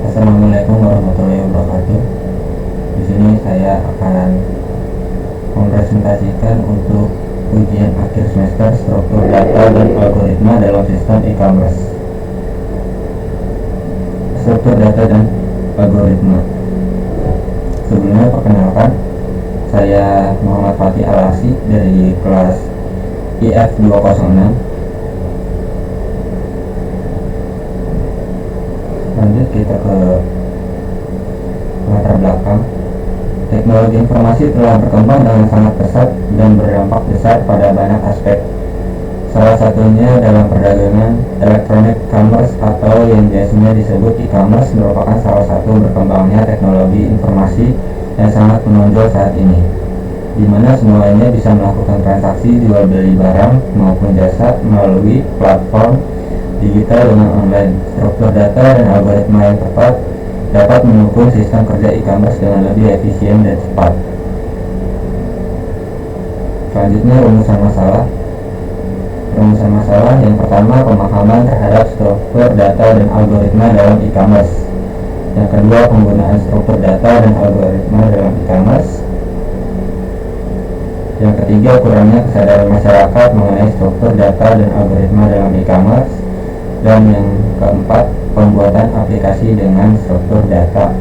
Assalamualaikum warahmatullahi wabarakatuh. Di sini saya akan mempresentasikan untuk ujian akhir semester struktur data dan algoritma dalam sistem e-commerce. Struktur data dan algoritma. Sebelumnya perkenalkan, saya Muhammad Fatih Alasi dari kelas IF 206. Lanjut kita ke latar belakang. Teknologi informasi telah berkembang dengan sangat pesat dan berdampak besar pada banyak aspek. Salah satunya dalam perdagangan. Electronic commerce atau yang biasanya disebut e-commerce merupakan salah satu berkembangnya teknologi informasi yang sangat menonjol saat ini, di mana semuanya bisa melakukan transaksi jual beli barang maupun jasa melalui platform digital dengan online. Struktur data dan algoritma yang tepat dapat mendukung sistem kerja e-commerce dengan lebih efisien dan cepat. Selanjutnya, rumusan masalah. Rumusan masalah yang pertama, pemahaman terhadap struktur data dan algoritma dalam e-commerce. Yang kedua, penggunaan struktur data dan algoritma dalam e-commerce. Yang ketiga, kurangnya kesadaran masyarakat mengenai struktur data dan algoritma dalam e-commerce. Dan yang keempat, pembuatan aplikasi dengan struktur data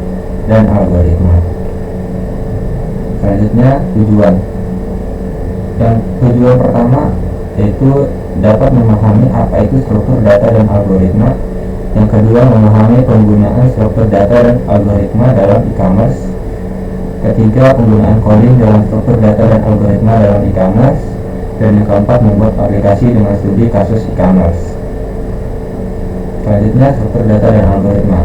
dan algoritma. Selanjutnya, tujuan. Yang tujuan pertama yaitu dapat memahami apa itu struktur data dan algoritma. Yang kedua, memahami penggunaan struktur data dan algoritma dalam e-commerce. Ketiga, penggunaan coding dalam struktur data dan algoritma dalam e-commerce. Dan yang keempat, membuat aplikasi dengan studi kasus e-commerce. Selanjutnya, struktur data dan algoritma.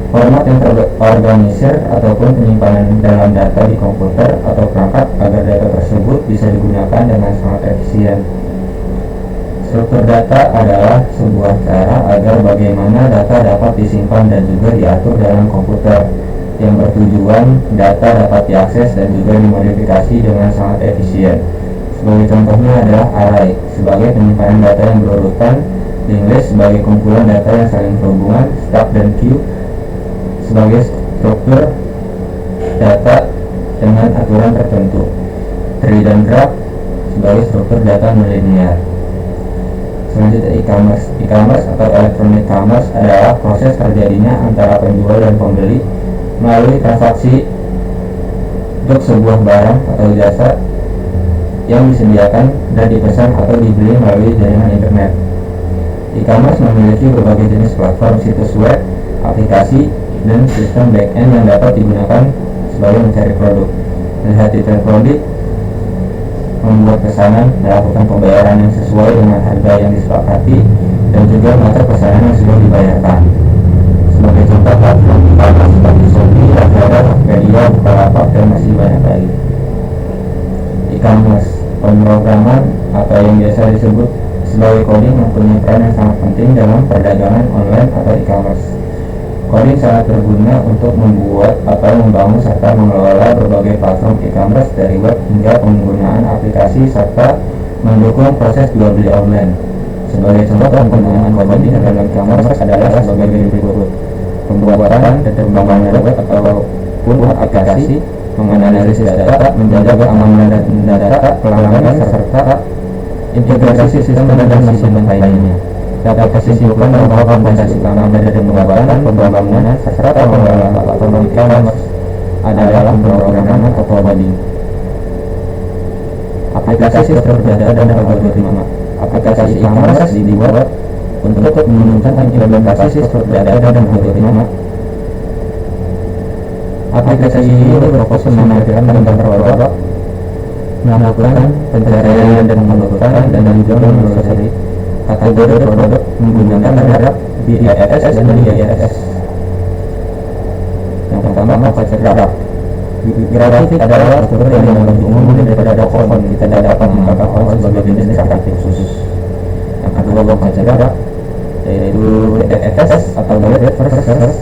Format yang terorganisir ataupun penyimpanan dalam data di komputer atau perangkat agar data tersebut bisa digunakan dengan sangat efisien. Struktur data adalah sebuah cara agar bagaimana data dapat disimpan dan juga diatur dalam komputer, yang bertujuan data dapat diakses dan juga dimodifikasi dengan sangat efisien. Sebagai contohnya adalah array sebagai penyimpanan data yang berurutan, link list sebagai kumpulan data yang saling berhubungan, stack dan queue sebagai struktur data dengan aturan tertentu, tree dan graph sebagai struktur data nonlinear. Selanjutnya, e-commerce. E-commerce atau electronic commerce adalah proses terjadinya antara penjual dan pembeli melalui transaksi untuk sebuah barang atau jasa yang disediakan dan dipesan atau dibeli melalui jaringan internet. E-commerce memiliki berbagai jenis platform situs web, aplikasi, dan sistem back-end yang dapat digunakan sebagai mencari produk, melihat detail produk, membuat pesanan, melakukan pembayaran yang sesuai dengan harga yang disepakati, dan juga mengatur pesanan yang sudah dibayarkan. Sebagai contoh, platform e-commerce seperti Shopee, Lazada, Tokopedia, Bukalapak, dan masih banyak lagi. E-commerce, pemrograman atau yang biasa disebut sebagai coding mempunyai peran yang sangat penting dalam perdagangan online atau e-commerce. Coding sangat berguna untuk membuat atau membangun serta mengelola berbagai platform e-commerce dari web hingga penggunaan aplikasi serta mendukung proses jual beli online. Sebagai contoh, penggunaan coding dalam e-commerce adalah sebagai berikut: pembuatan dan pengembangan web ataupun aplikasi, menganalisis data, menjaga keamanan data pelanggan serta integrasi sistem dan sistem lainnya. Dapat disimpan merupakan fondasi utama dari pembuatan, pembangunan, serta pengelolaan platform e-commerce adalah pemrograman atau coding. Aplikasi struktur data dan algoritma. Aplikasi e-commerce dibuat untuk menunjang implementasi struktur data dan algoritma. Aplikasi ini berfokus menampilkan gambar produk, melakukan pencarian dan penutupan, dan juga menelusuri kategori produk menggunakan terhadap BIS dan DIS. Yang pertama, apa grafik? Grafik adalah struktur yang lebih umum daripada font. Kita dapat menggunakan font sebagai jenis grafik khusus. Yang kedua, baca graf, yaitu DFS atau Data First,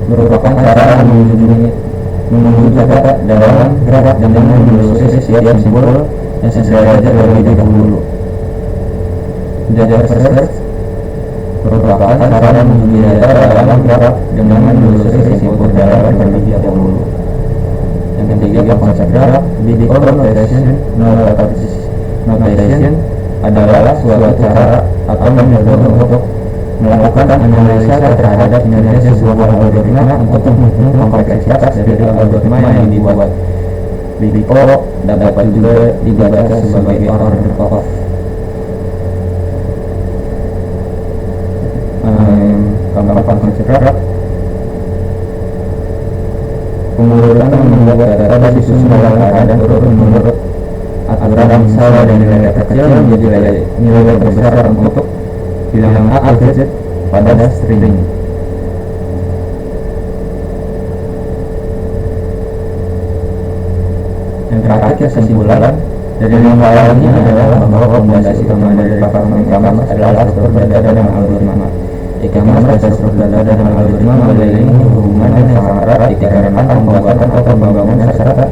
merupakan cara mengunduh data dalam graf dengan menelusuri setiap simbol yang sederhana terlebih dahulu. Data First merupakan cara menguji data dalam graf dengan menelusuri simpul data terlebih dahulu. Yang ketiga, konsep graf. Before notation adalah suatu cara atau metode untuk melakukan analisa terhadap kinerja sebuah algoritma untuk menghitung kompleksitas dari algoritma yang dibuat. Before dapat juga dibaca sebagai order of. Keempat, konsep graf. Pengurutan membuat data disusun dalam keadaan turun menurut aturan misalnya dari nilai kecil menjadi nilai besar untuk bilangan A atau Z pada string. Yang terakhir, kesimpulan dari lima ini adalah bahwa fondasi utama dari platform e-commerce adalah struktur data dan algoritma. E-commerce dan struktur data dan algoritma memiliki hubungan yang sangat erat dikarenakan pembuatan atau pembangunan serta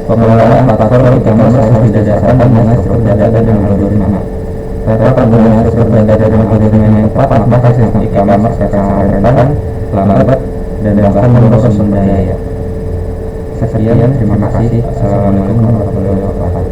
pengelolaan platform e-commerce harus didasarkan dengan struktur data dan algoritma. Tanpa penggunaan struktur data dan algoritma yang tepat, maka sistem e-commerce akan sangat rentan, lambat, dan bahkan merusak sumber daya. Sekian, terima kasih. Assalamualaikum warahmatullahi wabarakatuh.